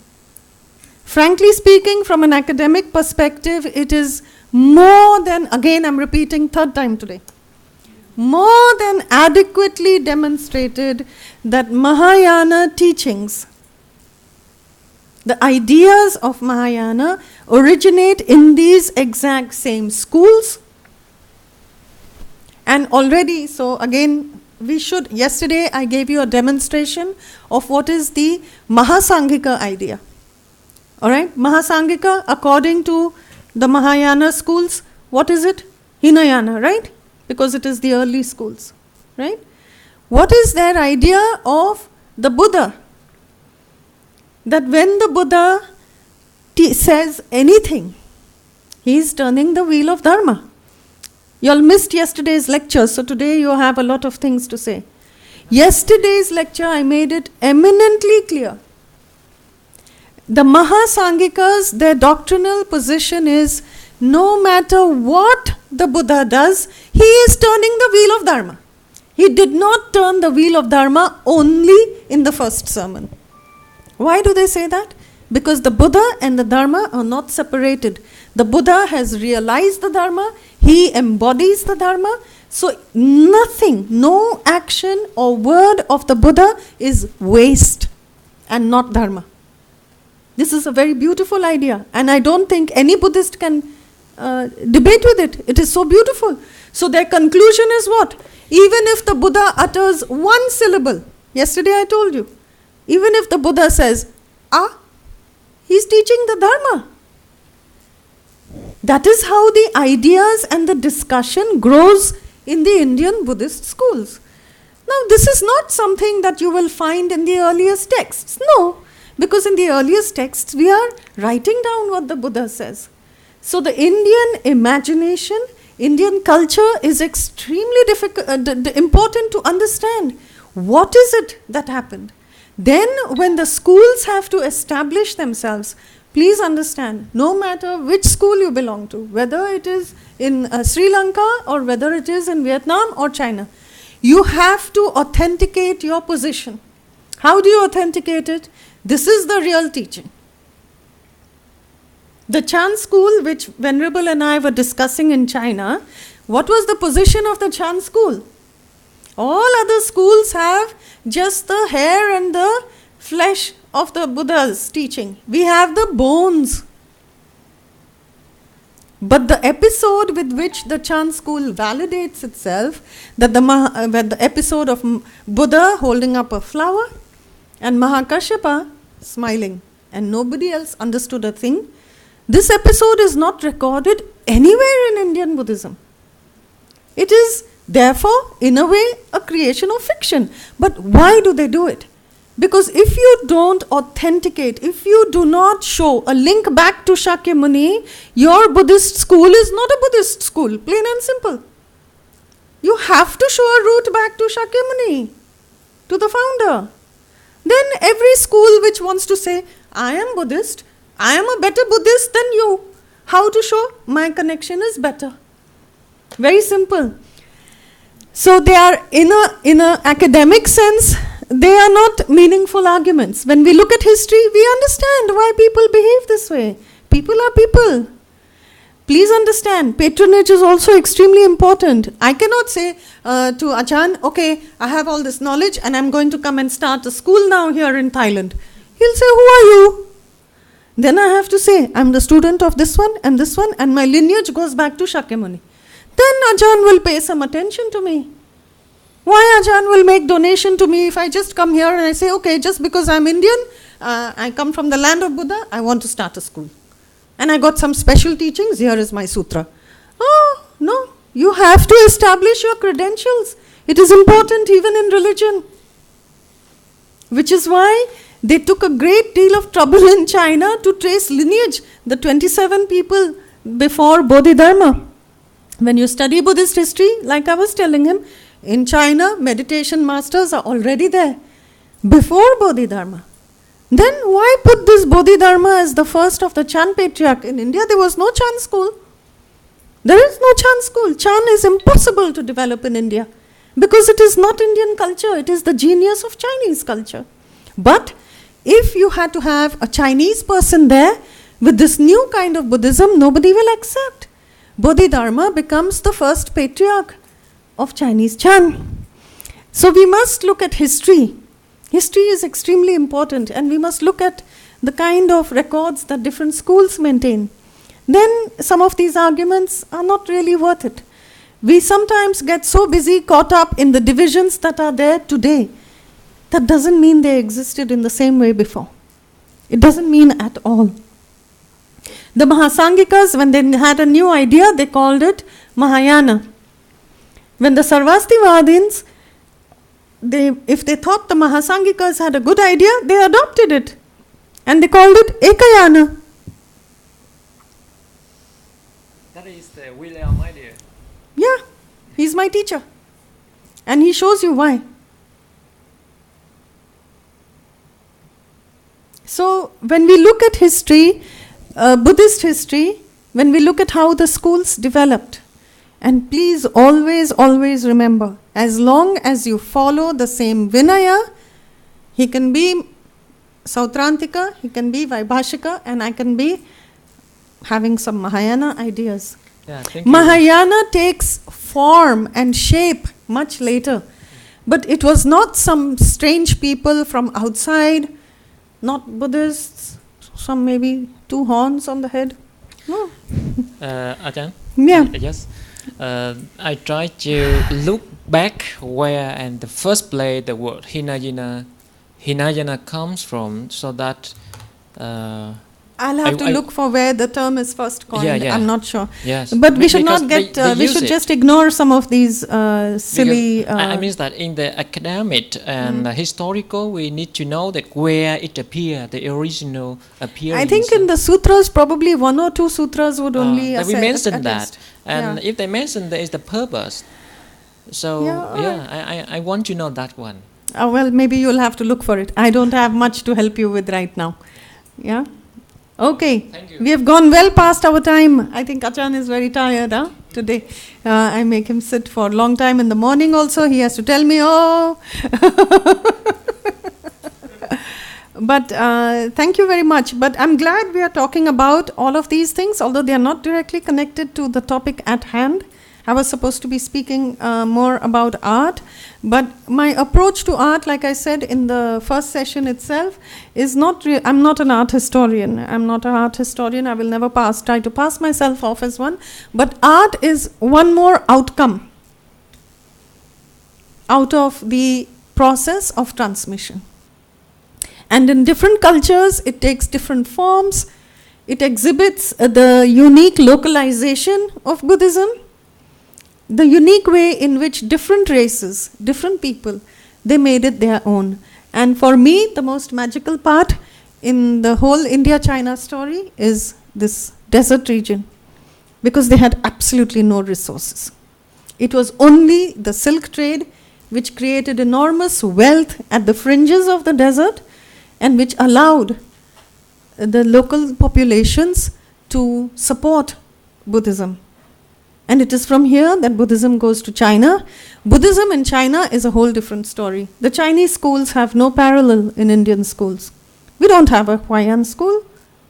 Frankly speaking, from an academic perspective, it is more than, again I'm repeating third time today, more than adequately demonstrated that Mahayana teachings, the ideas of Mahayana originate in these exact same schools. And already, so again, yesterday I gave you a demonstration of what is the Mahasanghika idea. Alright, Mahasanghika, according to the Mahayana schools, what is it? Hinayana, right? Because it is the early schools, right? What is their idea of the Buddha? That when the Buddha says anything, he is turning the wheel of Dharma. You all missed yesterday's lecture, so today you have a lot of things to say. Yesterday's lecture, I made it eminently clear. The Mahasanghikas, their doctrinal position is, no matter what the Buddha does, he is turning the wheel of Dharma. He did not turn the wheel of Dharma only in the first sermon. Why do they say that? Because the Buddha and the Dharma are not separated. The Buddha has realized the Dharma, he embodies the Dharma. So nothing, no action or word of the Buddha is waste and not Dharma. This is a very beautiful idea, and I don't think any Buddhist can debate with it. It is so beautiful. So their conclusion is what? Even if the Buddha utters one syllable, yesterday I told you, even if the Buddha says, he's teaching the Dharma. That is how the ideas and the discussion grows in the Indian Buddhist schools. Now, this is not something that you will find in the earliest texts. No, because in the earliest texts, we are writing down what the Buddha says. So the Indian imagination, Indian culture is extremely important to understand. What is it that happened? Then when the schools have to establish themselves, please understand, no matter which school you belong to, whether it is in Sri Lanka or whether it is in Vietnam or China, you have to authenticate your position. How do you authenticate it? This is the real teaching. The Chan school, which Venerable and I were discussing in China, what was the position of the Chan school? All other schools have just the hair and the flesh of the Buddha's teaching. We have the bones. But the episode with which the Chan school validates itself, that the episode of Buddha holding up a flower and Mahakashyapa smiling, and nobody else understood a thing, this episode is not recorded anywhere in Indian Buddhism. It is therefore, in a way, a creation of fiction. But why do they do it? Because if you don't authenticate, if you do not show a link back to Shakyamuni, your Buddhist school is not a Buddhist school, plain and simple. You have to show a route back to Shakyamuni, to the founder. Then every school which wants to say, I am Buddhist, I am a better Buddhist than you. How to show? My connection is better. Very simple. So they are, in a academic sense, they are not meaningful arguments. When we look at history, we understand why people behave this way. People are people. Please understand, patronage is also extremely important. I cannot say to Ajahn, okay, I have all this knowledge and I'm going to come and start a school now here in Thailand. He'll say, who are you? Then I have to say, I'm the student of this one, and my lineage goes back to Shakyamuni. Then Ajahn will pay some attention to me. Why Ajahn will make donation to me if I just come here and I say, okay, just because I'm Indian, I come from the land of Buddha, I want to start a school. And I got some special teachings, here is my sutra. Oh, no, you have to establish your credentials. It is important even in religion. Which is why they took a great deal of trouble in China to trace lineage, the 27 people before Bodhidharma. When you study Buddhist history, like I was telling him, in China, meditation masters are already there, before Bodhidharma. Then why put this Bodhidharma as the first of the Chan patriarch? In India, there was no Chan school. There is no Chan school. Chan is impossible to develop in India because it is not Indian culture. It is the genius of Chinese culture. But if you had to have a Chinese person there with this new kind of Buddhism, nobody will accept. Bodhidharma becomes the first patriarch of Chinese Chan. So we must look at history. History is extremely important, and we must look at the kind of records that different schools maintain. Then some of these arguments are not really worth it. We sometimes get so busy, caught up in the divisions that are there today. That doesn't mean they existed in the same way before. It doesn't mean at all. The Mahasangikas, when they had a new idea, they called it Mahayana. When the Sarvastivadins, if they thought the Mahasangikas had a good idea, they adopted it. And they called it Ekayana. That is the William idea. Yeah, he's my teacher. And he shows you why. So when we look at history, Buddhist history, when we look at how the schools developed, and please always, always remember, as long as you follow the same Vinaya, he can be Sautrantika, he can be Vaibhashika, and I can be having some Mahayana ideas. Yeah, thank you. Mahayana takes form and shape much later. But it was not some strange people from outside, not Buddhists, some maybe 2 horns on the head. No. Ajahn? Yeah. Yes. I try to look back where and the first place the word Hinayana comes from, so that I'll have to look for where the term is first coined. Yeah. I'm not sure. Yes. But we should not Because get, we should just ignore some of these silly... I mean that in the academic and historical, we need to know that where it appeared, the original appearance. I think in the sutras, probably 1 or 2 sutras would only that we mentioned that. least. And Yeah. if they mention there is the purpose. So I want to know that one. Well, maybe you'll have to look for it. I don't have much to help you with right now. Yeah? Okay. Thank you. We have gone well past our time. I think Achan is very tired today. I make him sit for a long time in the morning also. He has to tell me, oh. But thank you very much. But I'm glad we are talking about all of these things, although they are not directly connected to the topic at hand. I was supposed to be speaking more about art, but my approach to art, like I said in the first session itself, is not I'm not an art historian. I'm not an art historian. I will never try to pass myself off as one. But art is one more outcome out of the process of transmission. And in different cultures, it takes different forms. It exhibits the unique localization of Buddhism, the unique way in which different races, different people, they made it their own. And for me, the most magical part in the whole India-China story is this desert region, because they had absolutely no resources. It was only the silk trade which created enormous wealth at the fringes of the desert and which allowed the local populations to support Buddhism. And it is from here that Buddhism goes to China. Buddhism in China is a whole different story. The Chinese schools have no parallel in Indian schools. We don't have a Huayan school.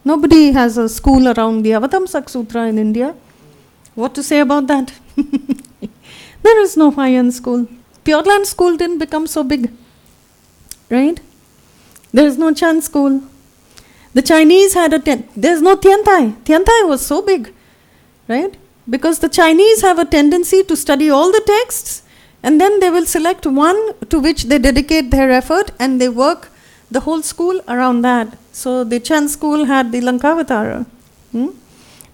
Nobody has a school around the Avatamsak Sutra in India. What to say about that? There is no Huayan school. Pure Land school didn't become so big, right? There is no Chan school. The Chinese had there's no Tiantai. Tiantai was so big, right? Because the Chinese have a tendency to study all the texts and then they will select one to which they dedicate their effort and they work the whole school around that. So the Chan school had the Lankavatara.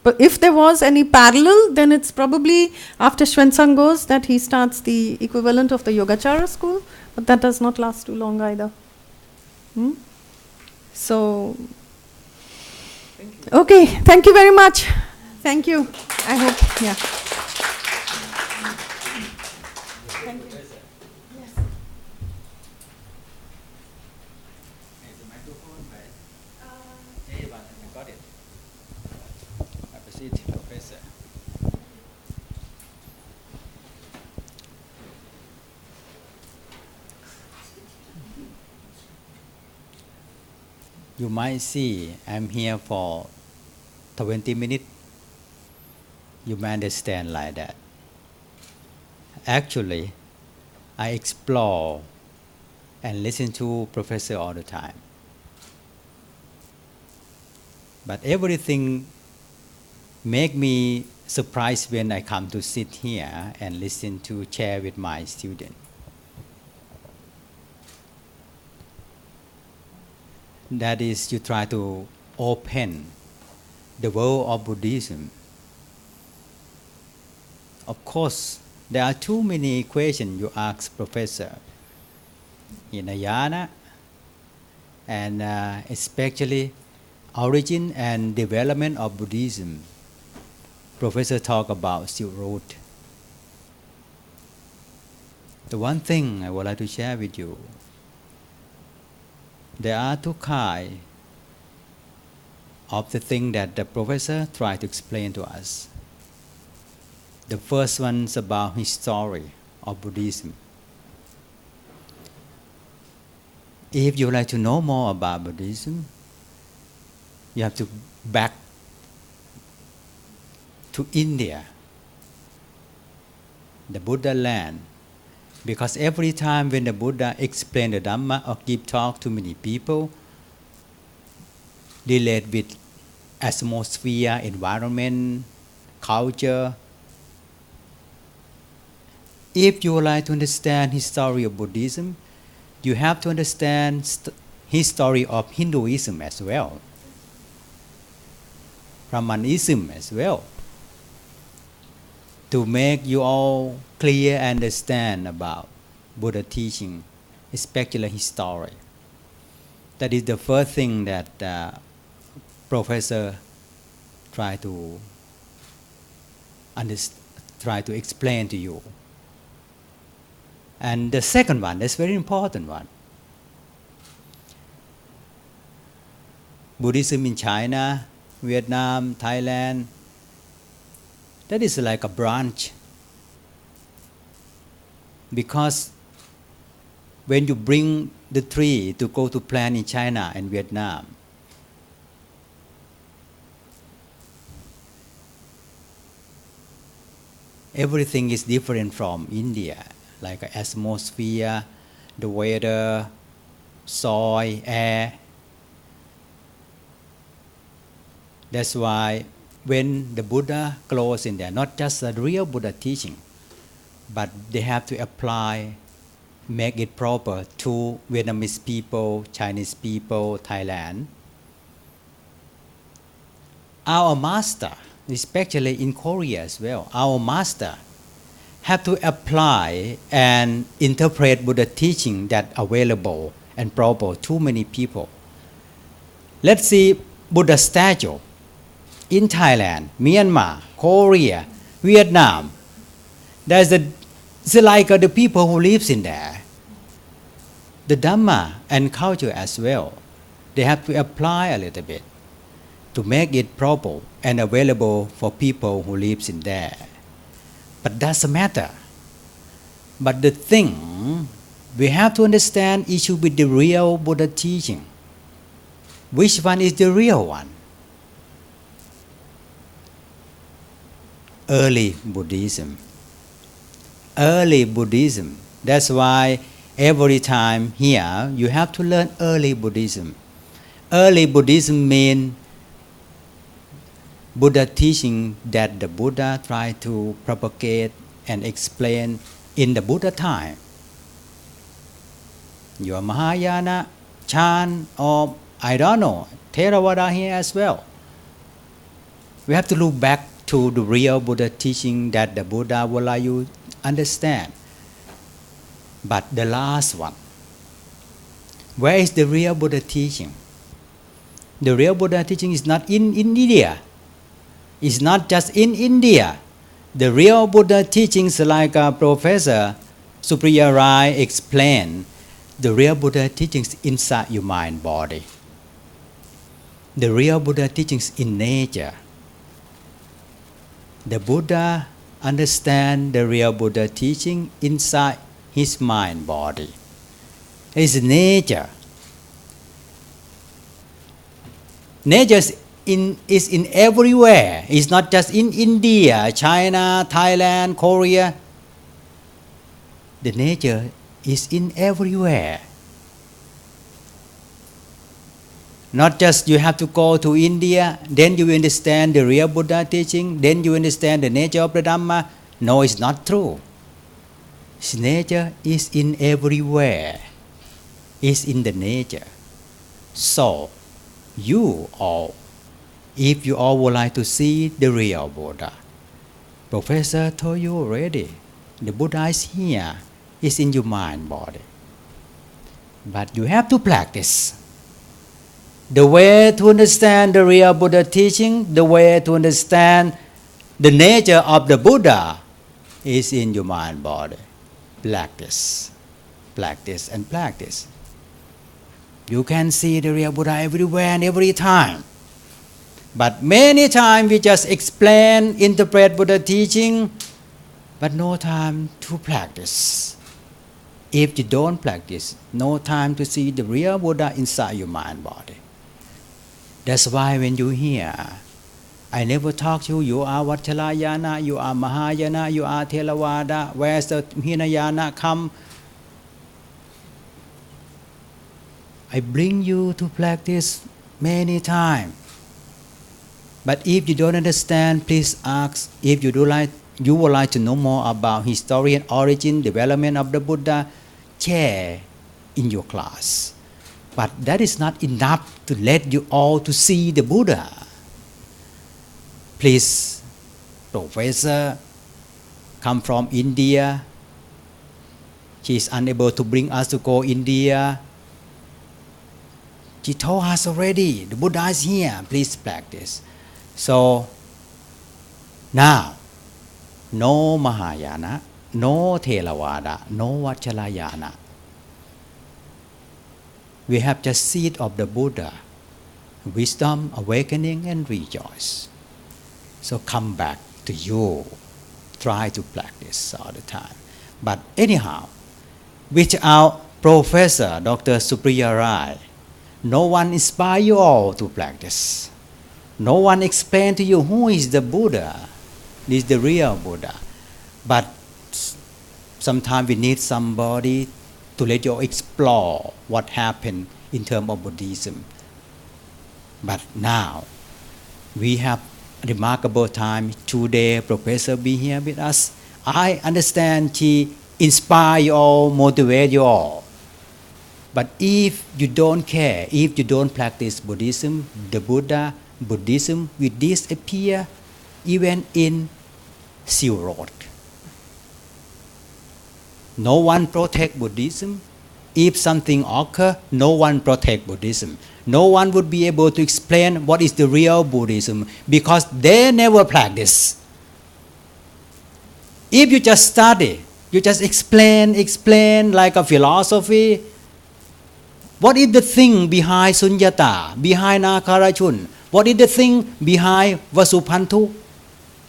But if there was any parallel, then it's probably after Xuanzang goes that he starts the equivalent of the Yogacara school, but that does not last too long either. So, okay, thank you very much. Thank you. I hope, yeah. Thank you. Yes. Is the microphone right? I got it. Have a seat, Professor. You might see I'm here for 20 minutes. You may understand like that. Actually, I explore and listen to Professor all the time. But everything make me surprised when I come to sit here and listen to share with my student. That is, you try to open the world of Buddhism. Of course, there are too many questions you ask Professor Hinayana, and especially origin and development of Buddhism. Professor talk about Silk Road. The one thing I would like to share with you, there are two kinds of the thing that the professor tried to explain to us. The first one is about history of Buddhism. If you would like to know more about Buddhism, you have to back to India, the Buddha land. Because every time when the Buddha explained the Dhamma or give talk to many people, relate with atmosphere, environment, culture. If you would like to understand history of Buddhism, you have to understand history of Hinduism as well, Brahmanism as well, to make you all clear and understand about Buddha teaching, especially history. That is the first thing that Professor try to explain to you. And the second one, that's very important one. Buddhism in China, Vietnam, Thailand, that is like a branch. Because when you bring the tree to go to plant in China and Vietnam, everything is different from India, like atmosphere, the weather, soil, air. That's why when the Buddha grows in there, not just the real Buddha teaching, but they have to apply, make it proper to Vietnamese people, Chinese people, Thailand. Our master, especially in Korea as well, our master have to apply and interpret Buddha teaching that available and proper to many people. Let's see Buddha statue in Thailand, Myanmar, Korea, Vietnam. It's like the people who lives in there. The Dhamma and culture as well. They have to apply a little bit to make it proper and available for people who lives in there. But doesn't matter. But the thing, we have to understand issue with the real Buddha teaching. Which one is the real one? Early Buddhism. Early Buddhism. That's why every time here you have to learn early Buddhism. Early Buddhism means Buddha teaching that the Buddha tried to propagate and explain in the Buddha time. Your Mahayana, Chan, or I don't know, Theravada here as well. We have to look back to the real Buddha teaching that the Buddha will let you understand. But the last one, where is the real Buddha teaching? The real Buddha teaching is not in India. It's not just in India. The real Buddha teachings, like Professor Supriya Rai explained, the real Buddha teachings inside your mind body. The real Buddha teachings in nature. The Buddha understand the real Buddha teaching inside his mind body. It's nature. Nature is in everywhere. It's not just in India, China, Thailand, Korea. The nature is in everywhere. Not just you have to go to India, then you understand the real Buddha teaching, then you understand the nature of the Dhamma. No, it's not true. Its nature is in everywhere. It's in the nature. So, you all, if you all would like to see the real Buddha, Professor told you already, the Buddha is here, it's in your mind body. But you have to practice. The way to understand the real Buddha teaching, the way to understand the nature of the Buddha is in your mind body. Practice, practice and practice. You can see the real Buddha everywhere and every time. But many times we just explain, interpret Buddha teaching, but no time to practice. If you don't practice, no time to see the real Buddha inside your mind body. That's why when you hear, I never talk to you, you are Vajrayana, you are Mahayana, you are Theravada, where's the Hinayana come? I bring you to practice many times. But if you don't understand, please ask. If you would like to know more about history and origin, development of the Buddha, share in your class. But that is not enough to let you all to see the Buddha. Please, Professor, come from India. She is unable to bring us to go India. She told us already, the Buddha is here, please practice. So, now, no Mahayana, no Theravada, no Vajrayana. We have just seed of the Buddha, wisdom, awakening, and rejoice. So come back to you. Try to practice all the time. But anyhow, without Professor Dr. Supriya Rai, no one inspire you all to practice. No one explain to you who is the Buddha, is the real Buddha. But sometimes we need somebody to let you explore what happened in terms of Buddhism. But now, we have a remarkable time. Today, Professor be here with us. I understand she inspire you all, motivate you all. But if you don't care, if you don't practice Buddhism, the Buddha, Buddhism will disappear even in Silk Road. No one protect Buddhism. If something occur, no one protect Buddhism. No one would be able to explain what is the real Buddhism because they never practice. If you just study, you just explain like a philosophy. What is the thing behind Sunyata, behind Akarachun? What is the thing behind Vasupantu,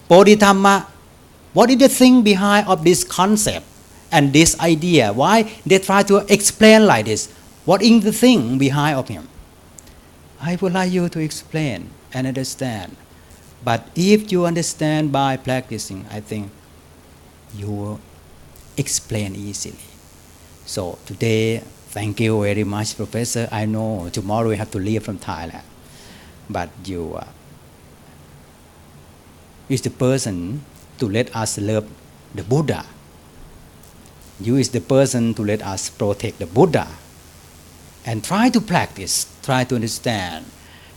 Bodhidhamma? What is the thing behind of this concept and this idea? Why they try to explain like this? What is the thing behind of him? I would like you to explain and understand. But if you understand by practicing, I think you will explain easily. So today, thank you very much, Professor. I know tomorrow we have to leave from Thailand. But you is the person to let us love the Buddha. You is the person to let us protect the Buddha. And try to practice, try to understand.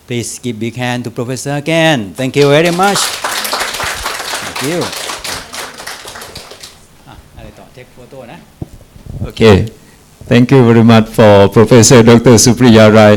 Please give big hand to Professor again. Thank you very much. Thank you. Take photo, Okay. Thank you very much for Professor Dr. Supriya Rai.